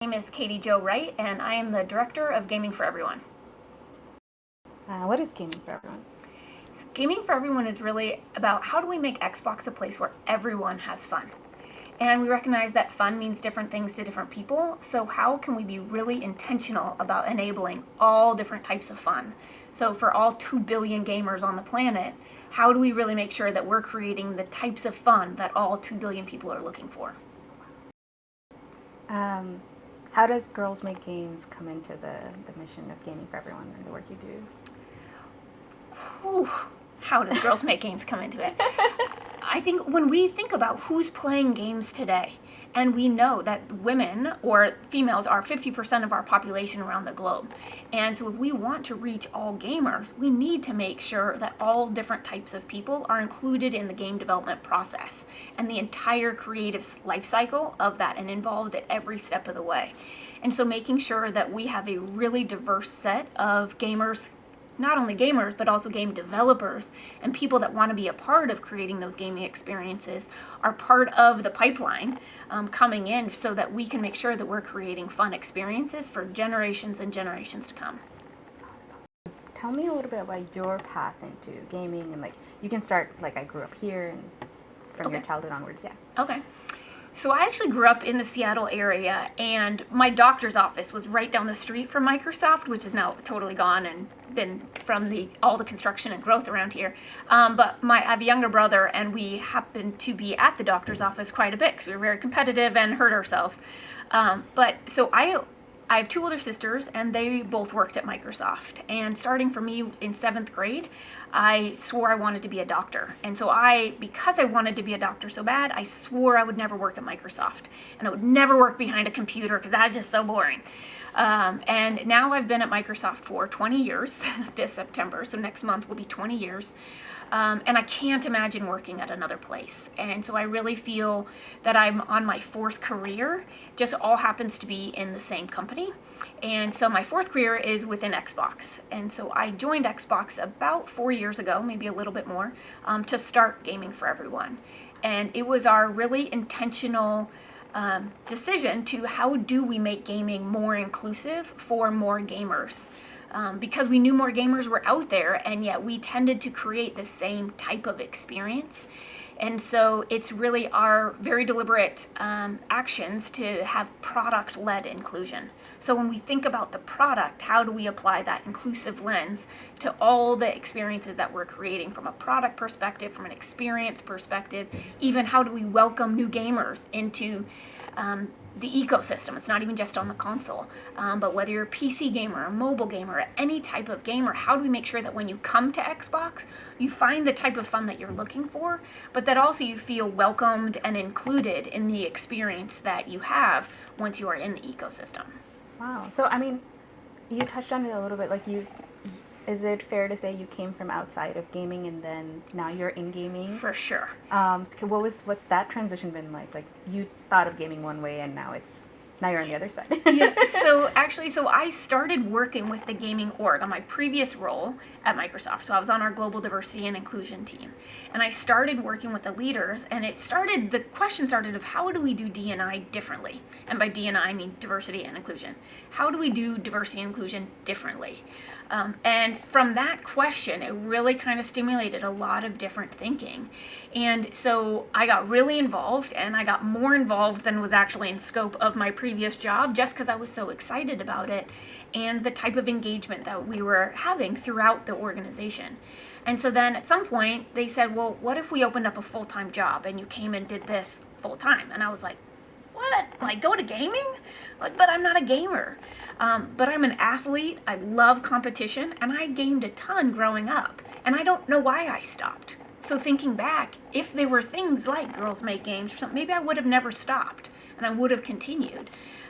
My name is Katy Wright, and I am the Director of Gaming for Everyone. What is Gaming for Everyone? So Gaming for Everyone is really about how do we make Xbox a place where everyone has fun. And we recognize that fun means different things to different people, so how can we be really intentional about enabling all different types of fun? So for all 2 billion gamers on the planet, how do we really make sure that we're creating the types of fun that all 2 billion people are looking for? How does Girls Make Games come into the mission of Gaming for Everyone and the work you do? Whew. How does Girls Make Games come into it? I think when we think about who's playing games today, and we know that women or females are 50% of our population around the globe. And so if we want to reach all gamers, we need to make sure that all different types of people are included in the game development process and the entire creative life cycle of that and involved at every step of the way. And so making sure that we have a really diverse set of gamers, not only gamers, but also game developers and people that want to be a part of creating those gaming experiences are part of the pipeline coming in so that we can make sure that we're creating fun experiences for generations and generations to come. Tell me a little bit about your path into gaming, and you can start I grew up here and from your childhood onwards. Yeah. Okay. So I actually grew up in the Seattle area, and my doctor's office was right down the street from Microsoft, which is now totally gone and been from all the construction and growth around here. But I have a younger brother, and we happened to be at the doctor's office quite a bit because we were very competitive and hurt ourselves. So I have 2 older sisters, and they both worked at Microsoft. And starting for me in 7th grade, I swore I wanted to be a doctor. And so because I wanted to be a doctor so bad, I swore I would never work at Microsoft. And I would never work behind a computer because that's just so boring. And now I've been at Microsoft for 20 years this September, so next month will be 20 years. And I can't imagine working at another place. And so I really feel that I'm on my 4th career, just all happens to be in the same company. And so my 4th career is within Xbox. And so I joined Xbox about 4 years ago, maybe a little bit more, to start Gaming for Everyone. And it was our really intentional decision to how do we make gaming more inclusive for more gamers. Because we knew more gamers were out there, and yet we tended to create the same type of experience. And so it's really our very deliberate actions to have product-led inclusion. So when we think about the product, how do we apply that inclusive lens to all the experiences that we're creating from a product perspective, from an experience perspective, even how do we welcome new gamers into the ecosystem. It's not even just on the console, but whether you're a PC gamer, a mobile gamer, any type of gamer, how do we make sure that when you come to Xbox, you find the type of fun that you're looking for, but that also you feel welcomed and included in the experience that you have once you are in the ecosystem. Wow. So, you touched on it a little bit. Is it fair to say you came from outside of gaming and then now you're in gaming? For sure. What's that transition been like? You thought of gaming one way and now you're on the other side. Yeah. So I started working with the gaming org on my previous role at Microsoft. So I was on our global diversity and inclusion team, and I started working with the leaders. And the question started of how do we do D&I differently? And by D&I I mean diversity and inclusion. How do we do diversity and inclusion differently? And from that question, it really kind of stimulated a lot of different thinking. And so I got really involved, and I got more involved than was actually in scope of my previous job, just because I was so excited about it and the type of engagement that we were having throughout the organization. And so then at some point they said, well, what if we opened up a full-time job and you came and did this full-time? And I was like, what? Go to gaming? But I'm not a gamer. But I'm an athlete. I love competition, and I gamed a ton growing up. And I don't know why I stopped. So thinking back, if there were things like Girls Make Games or something, maybe I would have never stopped, and I would have continued.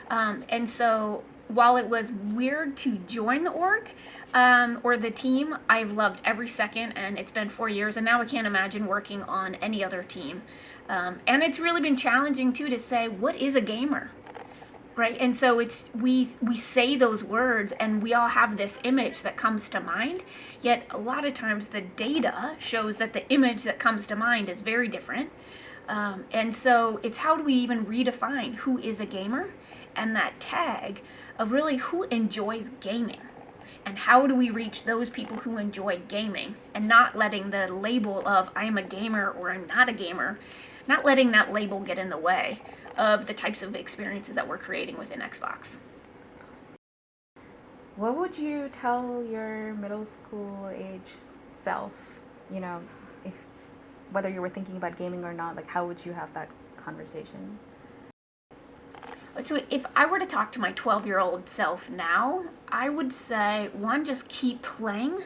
And so while it was weird to join the org or the team, I've loved every second, and it's been 4 years, and now I can't imagine working on any other team. And it's really been challenging too to say, what is a gamer? Right? And so we say those words and we all have this image that comes to mind, yet a lot of times the data shows that the image that comes to mind is very different. And so it's how do we even redefine who is a gamer and that tag of really who enjoys gaming. And how do we reach those people who enjoy gaming and not letting the label of I'm a gamer or I'm not a gamer, not letting that label get in the way of the types of experiences that we're creating within Xbox. What would you tell your middle school age self, you know, if whether you were thinking about gaming or not, like how would you have that conversation? So if I were to talk to my 12-year-old self now, I would say, one, just keep playing,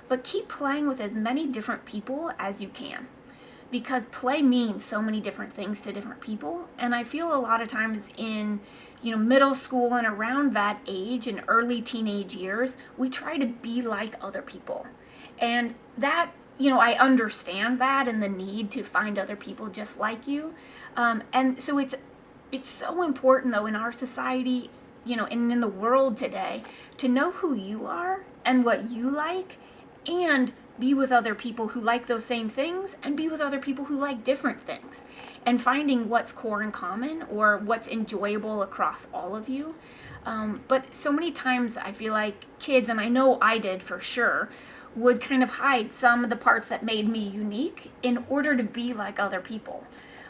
but keep playing with as many different people as you can. Because play means so many different things to different people. And I feel a lot of times in, middle school and around that age, in early teenage years, we try to be like other people. And that, I understand that and the need to find other people just like you. And so it's so important, though, in our society, and in the world today, to know who you are and what you like, and be with other people who like those same things, and be with other people who like different things, and finding what's core and common or what's enjoyable across all of you. But so many times I feel like kids, and I know I did for sure, would kind of hide some of the parts that made me unique in order to be like other people.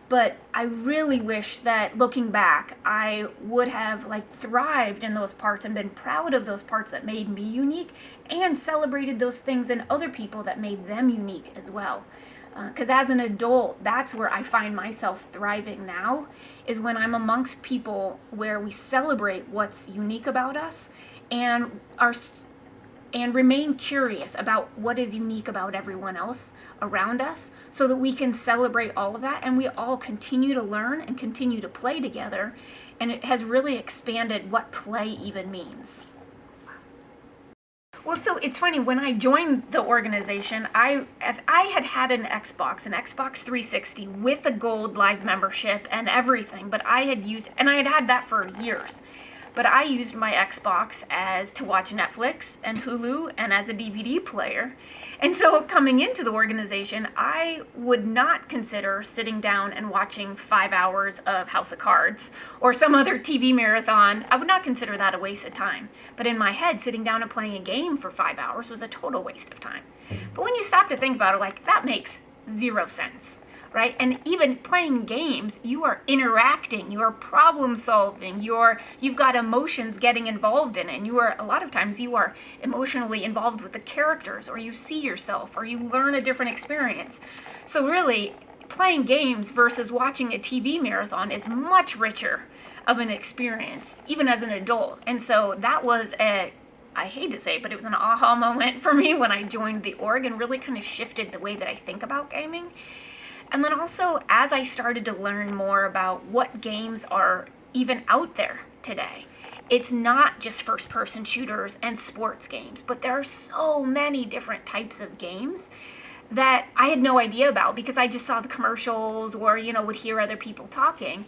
But I really wish that looking back, I would have thrived in those parts and been proud of those parts that made me unique, and celebrated those things in other people that made them unique as well. Because as an adult, that's where I find myself thriving now, is when I'm amongst people where we celebrate what's unique about us and remain curious about what is unique about everyone else around us, so that we can celebrate all of that and we all continue to learn and continue to play together. And it has really expanded what play even means. Well, so it's funny, when I joined the organization, I had an Xbox 360 with a gold live membership and everything, but I had that for years. But I used my Xbox to watch Netflix and Hulu and as a DVD player. And so coming into the organization, I would not consider sitting down and watching 5 hours of House of Cards or some other TV marathon. I would not consider that a waste of time. But in my head, sitting down and playing a game for 5 hours was a total waste of time. But when you stop to think about it, that makes zero sense. Right? And even playing games, you are interacting, you are problem solving, you've got emotions getting involved in it, and a lot of times you are emotionally involved with the characters, or you see yourself, or you learn a different experience. So really, playing games versus watching a TV marathon is much richer of an experience, even as an adult. And so that was I hate to say it, but it was an aha moment for me when I joined the org, and really kind of shifted the way that I think about gaming. And then also, as I started to learn more about what games are even out there today, it's not just first-person shooters and sports games, but there are so many different types of games that I had no idea about, because I just saw the commercials or, would hear other people talking.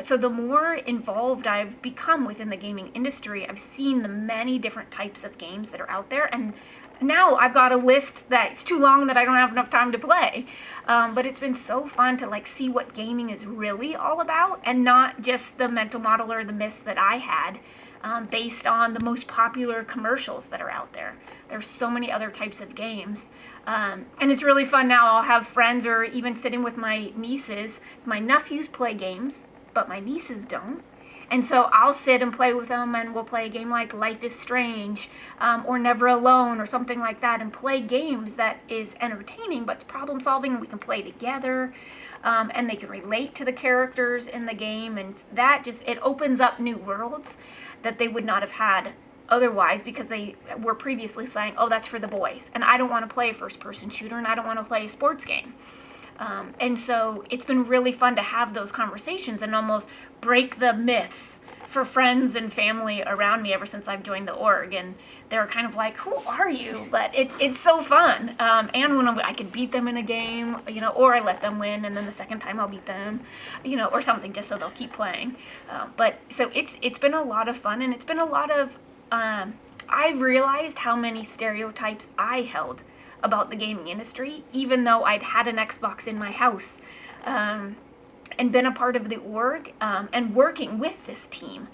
So the more involved I've become within the gaming industry, I've seen the many different types of games that are out there. And now I've got a list that's too long that I don't have enough time to play. But it's been so fun to see what gaming is really all about, and not just the mental model or the myths that I had based on the most popular commercials that are out there. There's so many other types of games. And it's really fun now. I'll have friends, or even sitting with my nieces. My nephews play games, but my nieces don't. And so I'll sit and play with them, and we'll play a game like Life is Strange, or Never Alone, or something like that, and play games that is entertaining, but it's problem solving, and we can play together, and they can relate to the characters in the game, and that it opens up new worlds that they would not have had otherwise, because they were previously saying, oh, that's for the boys, and I don't want to play a first-person shooter, and I don't want to play a sports game. And so it's been really fun to have those conversations and almost break the myths for friends and family around me ever since I've joined the org. And they're kind of like, who are you? But it's so fun. And when I could beat them in a game, or I let them win, and then the second time I'll beat them, or something, just so they'll keep playing. But so it's been a lot of fun, and it's been a lot of, I've realized how many stereotypes I held about the gaming industry, even though I'd had an Xbox in my house, and been a part of the org, and working with this team.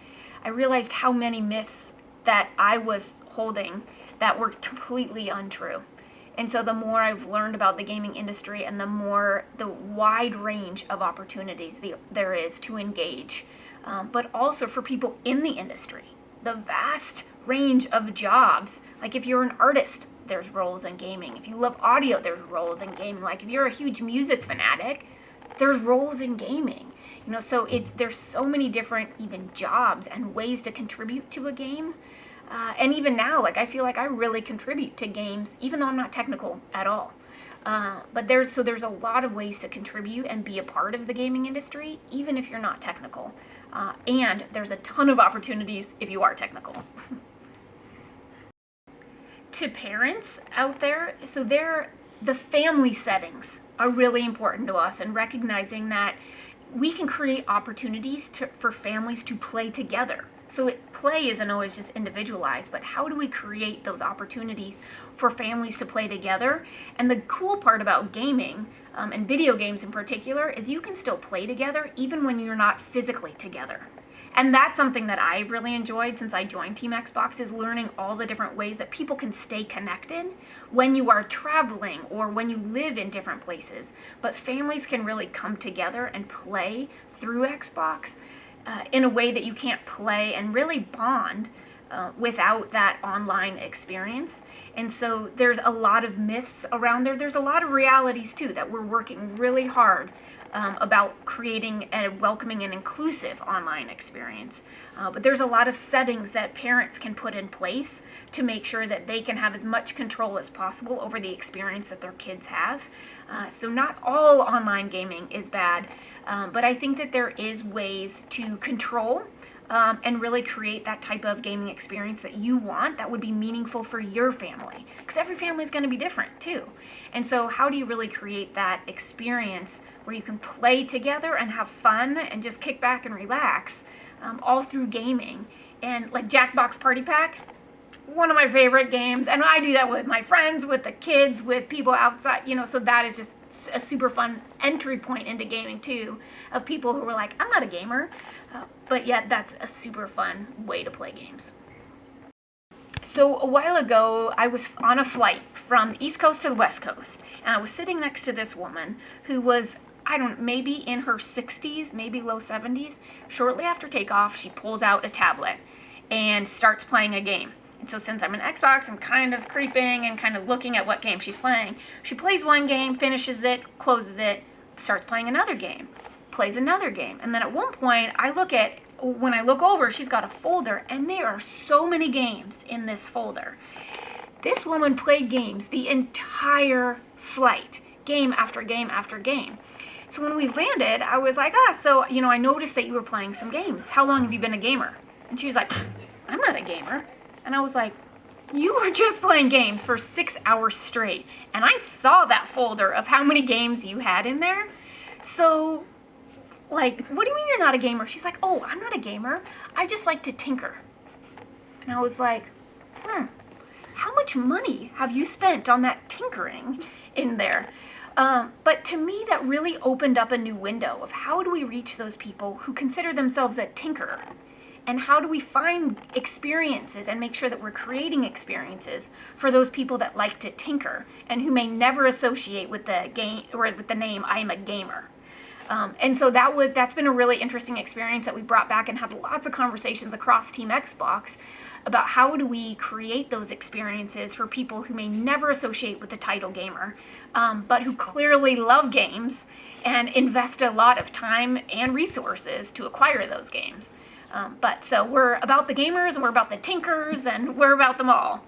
I realized how many myths that I was holding that were completely untrue. And so the more I've learned about the gaming industry and the wide range of opportunities there is to engage, but also for people in the industry, the vast range of jobs. Like if you're an artist, there's roles in gaming. If you love audio, there's roles in gaming. Like if you're a huge music fanatic, there's roles in gaming. So there's so many different even jobs and ways to contribute to a game. And even now, like I feel like I really contribute to games, even though I'm not technical at all. But there's a lot of ways to contribute and be a part of the gaming industry, even if you're not technical. And there's a ton of opportunities if you are technical. To parents out there, the family settings are really important to us, and recognizing that we can create opportunities for families to play together. So play isn't always just individualized, but how do we create those opportunities for families to play together? And the cool part about gaming, and video games in particular, is you can still play together even when you're not physically together. And that's something that I've really enjoyed since I joined Team Xbox, is learning all the different ways that people can stay connected when you are traveling or when you live in different places. But families can really come together and play through Xbox in a way that you can't play and really bond without that online experience. And so there's a lot of myths around there. There's a lot of realities too that we're working really hard about creating a welcoming and inclusive online experience. But there's a lot of settings that parents can put in place to make sure that they can have as much control as possible over the experience that their kids have. So not all online gaming is bad, but I think that there is ways to control and really create that type of gaming experience that you want that would be meaningful for your family. Because every family is going to be different too. And so how do you really create that experience where you can play together and have fun and just kick back and relax all through gaming? And like Jackbox Party Pack, one of my favorite games, and I do that with my friends, with the kids, with people outside, so that is just a super fun entry point into gaming too, of people who are like, I'm not a gamer, but yet that's a super fun way to play games. So a while ago, I was on a flight from the East Coast to the West Coast, and I was sitting next to this woman who was, maybe in her 60s, maybe low 70s. Shortly after takeoff, she pulls out a tablet and starts playing a game. And so since I'm an Xbox, I'm kind of creeping and kind of looking at what game she's playing. She plays one game, finishes it, closes it, starts playing another game, plays another game. And then at one point, when I look over, she's got a folder, and there are so many games in this folder. This woman played games the entire flight, game after game after game. So when we landed, I was like, I noticed that you were playing some games. How long have you been a gamer? And she was like, I'm not a gamer. And I was like, you were just playing games for 6 hours straight. And I saw that folder of how many games you had in there. So, what do you mean you're not a gamer? She's like, oh, I'm not a gamer. I just like to tinker. And I was like, how much money have you spent on that tinkering in there? But to me, that really opened up a new window of how do we reach those people who consider themselves a tinkerer? And how do we find experiences and make sure that we're creating experiences for those people that like to tinker and who may never associate with the game or with the name I'm a gamer. And so that's been a really interesting experience that we brought back and have lots of conversations across Team Xbox about how do we create those experiences for people who may never associate with the title gamer, but who clearly love games and invest a lot of time and resources to acquire those games. So we're about the gamers, and we're about the tinkers, and we're about them all.